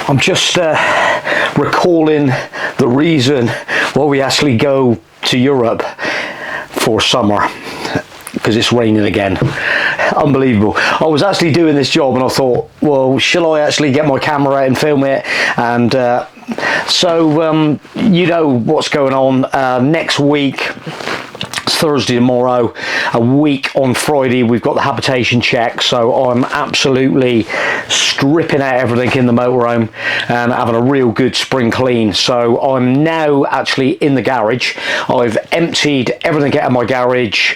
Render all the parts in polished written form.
I'm just recalling the reason why we actually go to Europe for summer, because it's raining again. Unbelievable. I was actually doing this job and I thought, well, shall I actually get my camera out and film it? And so you know what's going on. Next week, Thursday tomorrow, a week on Friday, we've got the habitation check, so I'm absolutely stripping out everything in the motorhome and having a real good spring clean. So I'm now actually in the garage. I've emptied everything out of my garage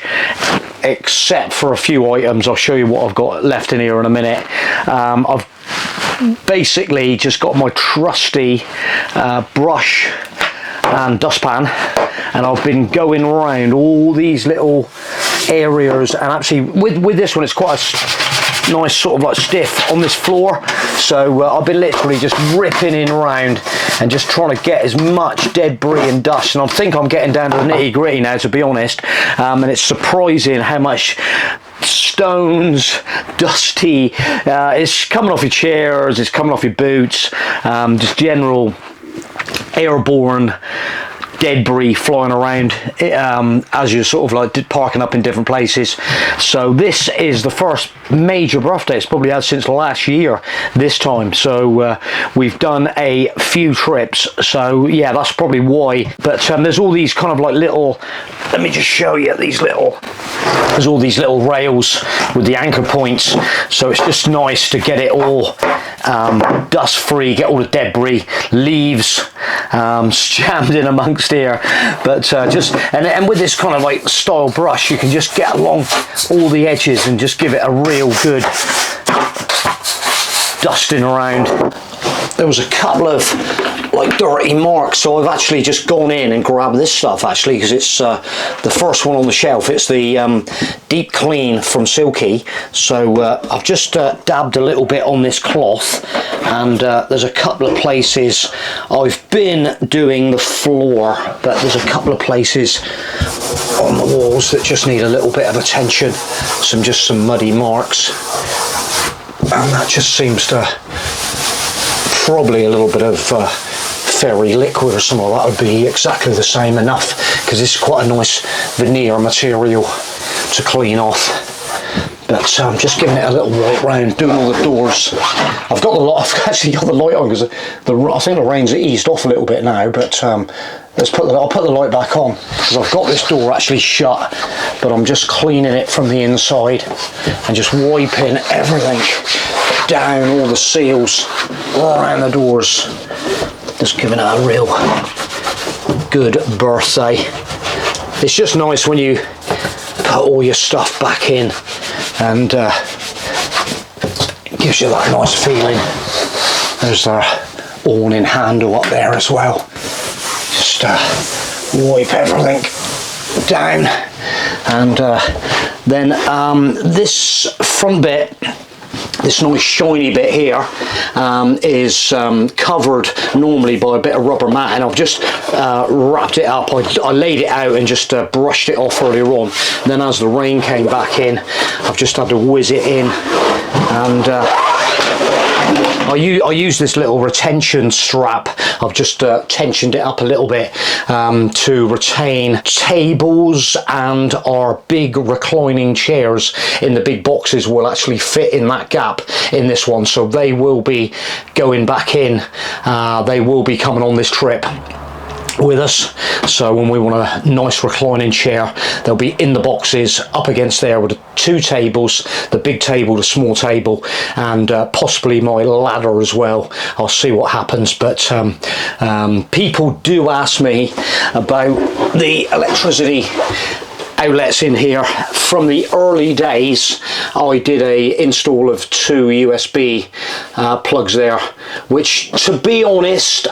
except for a few items. I'll show you what I've got left in here in a minute. I've basically just got my trusty brush and dustpan, and I've been going around all these little areas, and actually with this one it's quite a nice sort of like stiff on this floor, so I've been literally just ripping in around and just trying to get as much debris and dust, and I think I'm getting down to the nitty gritty now, to be honest. And it's surprising how much stones, dusty, it's coming off your chairs, it's coming off your boots, just general airborne debris flying around as you're sort of like parking up in different places. So this is the first major birthday it's probably had since last year this time, so we've done a few trips, so yeah, that's probably why. But there's all these kind of like little, let me just show you these little, there's all these little rails with the anchor points, so it's just nice to get it all dust free, get all the debris, leaves jammed in amongst here. But just and with this kind of like style brush, you can just get along all the edges and just give it a real good dusting around. There was a couple of like dirty marks, so I've actually just gone in and grabbed this stuff actually, because it's the first one on the shelf. It's the Deep Clean from Silky, so I've just dabbed a little bit on this cloth, and there's a couple of places I've been doing the floor, but there's a couple of places on the walls that just need a little bit of attention, some muddy marks, and that just seems to probably a little bit of fairy liquid or something like that would be exactly the same enough, because it's quite a nice veneer material to clean off. But I'm just giving it a little wipe round, doing all the doors. I've actually got the light on because I think the rain's eased off a little bit now, but I'll put the light back on because I've got this door actually shut, but I'm just cleaning it from the inside and just wiping everything down, all the seals around the doors, just giving it a real good birthday. It's just nice when you put all your stuff back in, and it gives you that nice feeling. There's our awning handle up there as well. Just wipe everything down, and then this front bit, this nice shiny bit here, is covered normally by a bit of rubber mat, and I've just wrapped it up. I laid it out and just brushed it off earlier on. And then as the rain came back in, I've just had to whiz it in, and I use this little retention strap. I've just tensioned it up a little bit to retain tables, and our big reclining chairs in the big boxes will actually fit in that gap in this one, so they will be going back in. They will be coming on this trip with us, so when we want a nice reclining chair, they'll be in the boxes up against there with the two tables, the big table, the small table, and possibly my ladder as well. I'll see what happens. But people do ask me about the electricity outlets in here. From the early days, I did a install of 2 USB plugs there, which, to be honest,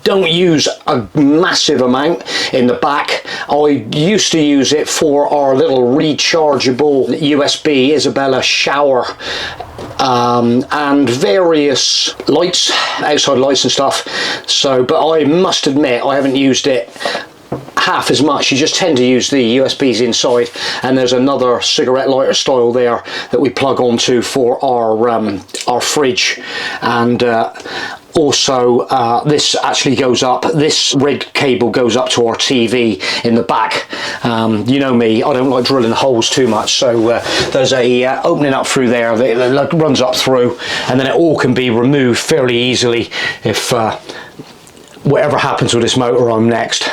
don't use a massive amount in the back. I used to use it for our little rechargeable USB Isabella shower and various lights, outside lights and stuff. So, but I must admit I haven't used it half as much. You just tend to use the USBs inside, and there's another cigarette lighter style there that we plug onto for our fridge. And also this actually goes up, this red cable goes up to our TV in the back. You know me, I don't like drilling holes too much, so there's a opening up through there that runs up through, and then it all can be removed fairly easily if whatever happens with this motorhome next.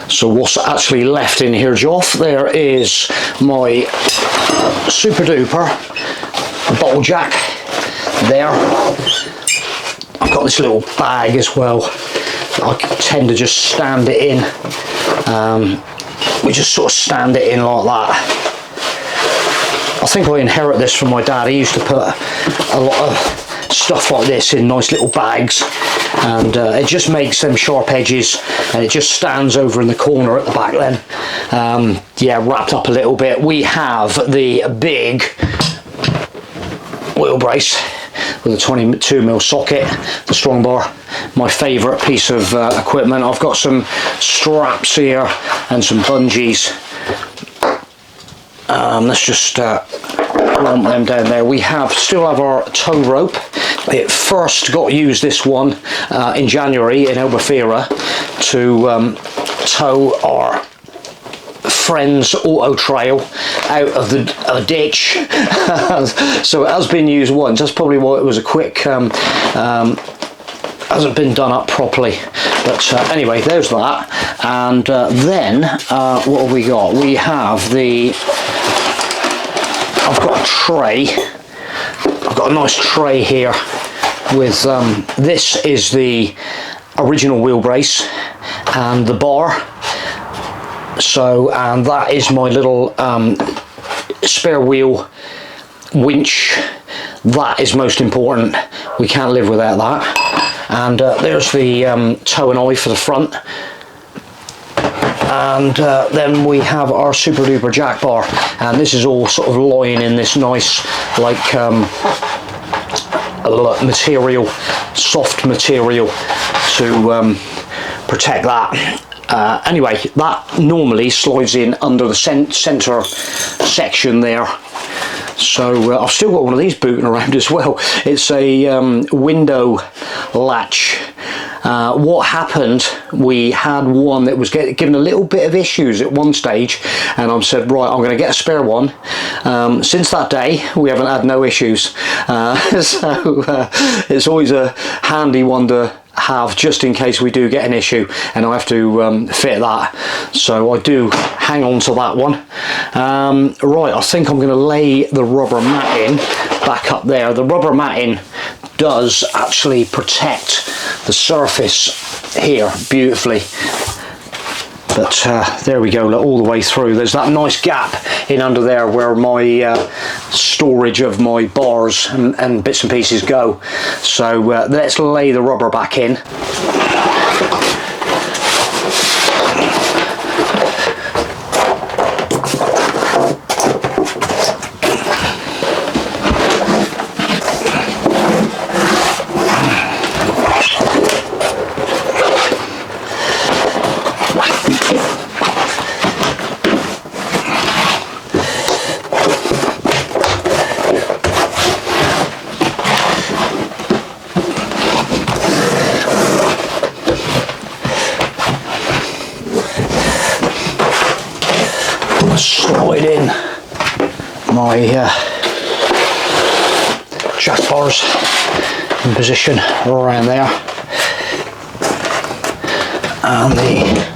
So what's actually left in here, Joff? There is my super duper bottle jack there. I've got this little bag as well. I tend to just stand it in. We just sort of stand it in like that. I think I inherit this from my dad. He used to put a lot of stuff like this in nice little bags, and it just makes them sharp edges, and it just stands over in the corner at the back then. Yeah, wrapped up a little bit. We have the big wheel brace with a 22mm socket, the strong bar, my favourite piece of equipment. I've got some straps here and some bungees. Let's just lump them down there. We still have our tow rope. It first got used, this one, in January in Albufeira to tow our friend's auto trail out of a ditch. So it has been used once. That's probably why it was a quick, hasn't been done up properly. But anyway, there's that. And then what have we got? We have I've got a tray. I've got a nice tray here with this is the original wheel brace and the bar. So, and that is my little spare wheel winch. That is most important. We can't live without that. And there's the tow and eye for the front. And then we have our super duper jack bar, and this is all sort of lying in this nice like material, soft material to protect that. Anyway, that normally slides in under the centre section there. So I've still got one of these booting around as well. It's a window latch. What happened, we had one that was given a little bit of issues at one stage, and I said, right, I'm going to get a spare one. Since that day, we haven't had no issues. So it's always a handy one to have just in case we do get an issue and I have to fit that. So I do hang on to that one. Right, I think I'm going to lay the rubber matting back up there. The rubber matting does actually protect the surface here beautifully. But there we go, all the way through. There's that nice gap in under there where my storage of my bars and bits and pieces go. So let's lay the rubber back in. Slide in my jack bars in position around there, and the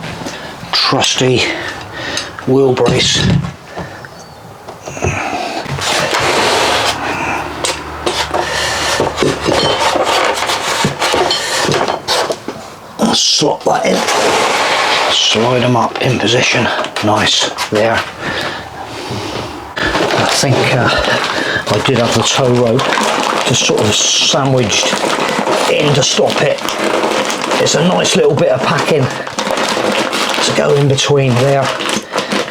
trusty wheel brace. Slot that in, slide them up in position, nice there. I think I did have the tow rope just sort of sandwiched in to stop it. It's a nice little bit of packing to go in between there.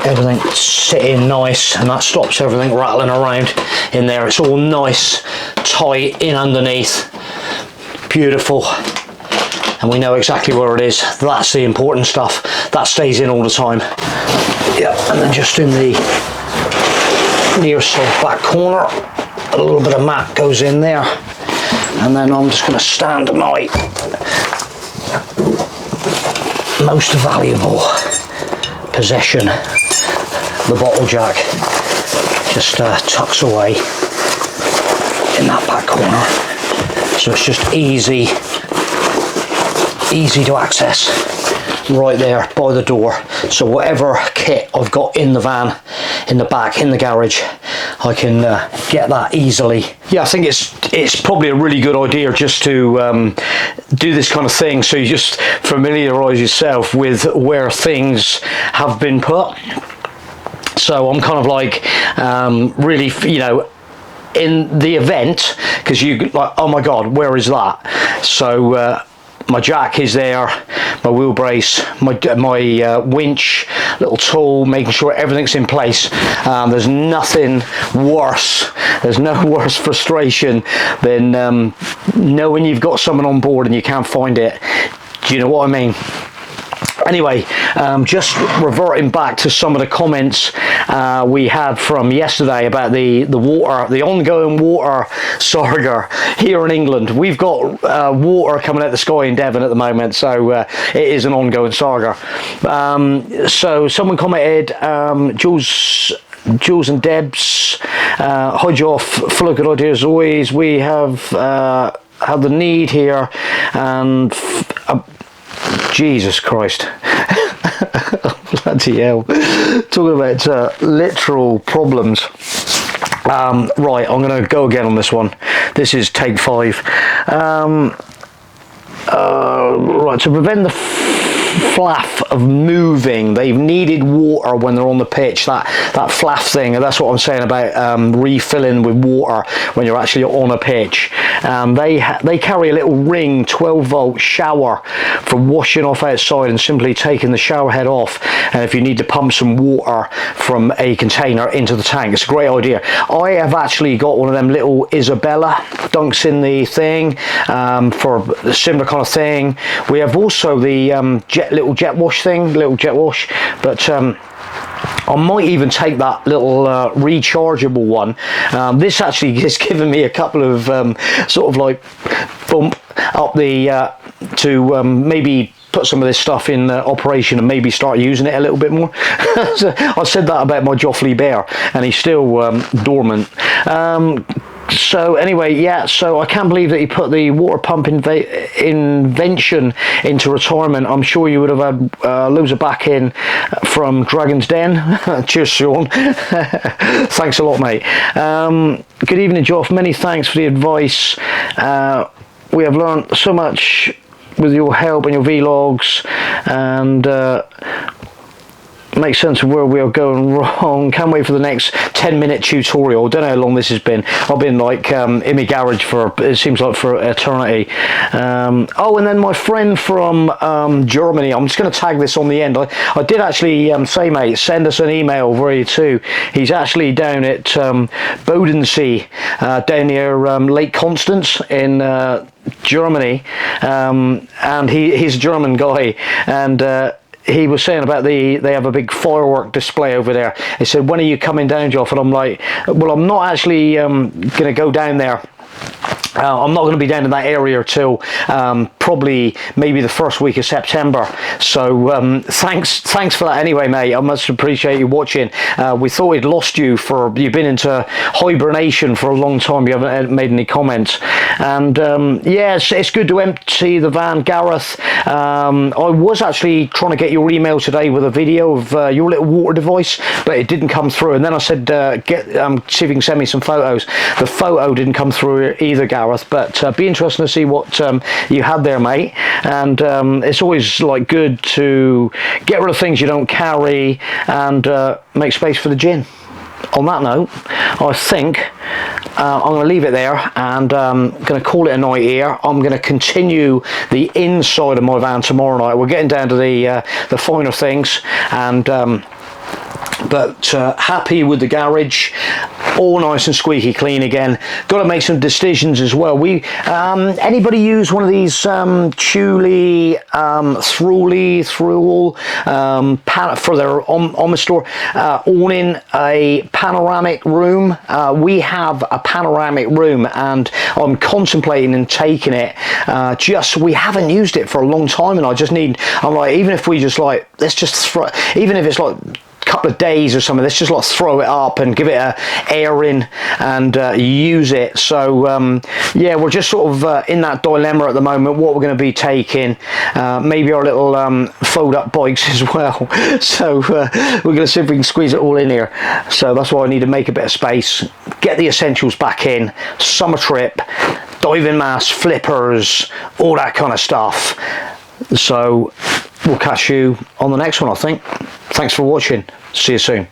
Everything sitting nice, and that stops everything rattling around in there. It's all nice, tight in underneath. Beautiful. and we know exactly where it is. That's the important stuff. That stays in all the time. Yeah, and then just in the near side back corner, a little bit of mat goes in there, and then I'm just going to stand my most valuable possession, the bottle jack, just tucks away in that back corner, so it's just easy to access right there by the door. So whatever kit I've got in the van, in the back, in the garage, I can get that easily. Yeah, I think it's probably a really good idea just to do this kind of thing, so you just familiarise yourself with where things have been put. So I'm kind of like really, you know, in the event, because you like, oh my god, where is that? So my jack is there, my wheel brace, my winch, little tool, making sure everything's in place. There's nothing worse, there's no worse frustration than knowing you've got someone on board and you can't find it. Do you know what I mean? Anyway, just reverting back to some of the comments we had from yesterday about the ongoing water saga here in England. We've got water coming out the sky in Devon at the moment, so it is an ongoing saga. So someone commented, Jules and Debs, hi Joff, full of good ideas as always. We have had the need here, and Jesus Christ. Bloody hell. Talking about literal problems. Right, I'm going to go again on this one. This is take 5. Right, to prevent the flaff of moving, they've needed water when they're on the pitch, that flaff thing, and that's what I'm saying about refilling with water when you're actually on a pitch. They carry a little ring 12-volt shower for washing off outside and simply taking the shower head off, and if you need to pump some water from a container into the tank, it's a great idea. I have actually got one of them little Isabella dunks in the thing for a similar kind of thing. We have also the little jet wash thing, but I might even take that little rechargeable one. This actually has given me a couple of sort of like bump up the to maybe put some of this stuff in operation and maybe start using it a little bit more. So I said that about my Joffrey Bear, and he's still dormant. So anyway, yeah, so I can't believe that he put the water pump invention into retirement. I'm sure you would have had loads of backing from Dragon's Den. Cheers, Sean. Thanks a lot, mate. Good evening, Joff. Many thanks for the advice. We have learned so much with your help and your vlogs, and make sense of where we are going wrong. Can't wait for the next 10-minute tutorial. Don't know how long this has been. I've been like in my garage for, it seems like, for eternity. Oh, and then my friend from Germany, I'm just going to tag this on the end. I did actually say, mate, send us an email very too. He's actually down at Bodensee, down near Lake Constance in Germany, and he's a German guy, and he was saying about they have a big firework display over there. He said, when are you coming down, Joff? And I'm like, well, I'm not actually going to go down there. I'm not going to be down in that area till probably maybe the first week of September. So thanks for that anyway, mate. I must appreciate you watching. We thought we'd lost you, you've been into hibernation for a long time. You haven't made any comments. And yeah, it's good to empty the van, Gareth. I was actually trying to get your email today with a video of your little water device, but it didn't come through. And then I said, see if you can send me some photos. The photo didn't come through either, Gareth. But be interesting to see what you had there, mate. And it's always like good to get rid of things you don't carry and make space for the gin. On that note, I think I'm going to leave it there, and I'm going to call it a night here. I'm going to continue the inside of my van tomorrow night. We're getting down to the finer things, and But happy with the garage, all nice and squeaky clean again. Got to make some decisions as well. We anybody use one of these Thule for their Omnistor awning, a panoramic room? We have a panoramic room, and I'm contemplating and taking it. We haven't used it for a long time, and I'm like, even if we just like, let's just throw, even if it's like couple of days or something, let's just like throw it up and give it a air in and use it. So yeah, we're just sort of in that dilemma at the moment, what we're going to be taking. Maybe our little fold up bikes as well. So we're going to see if we can squeeze it all in here. So that's why I need to make a bit of space, get the essentials back in, summer trip, diving mask, flippers, all that kind of stuff. So we'll catch you on the next one, I think. Thanks for watching. See you soon.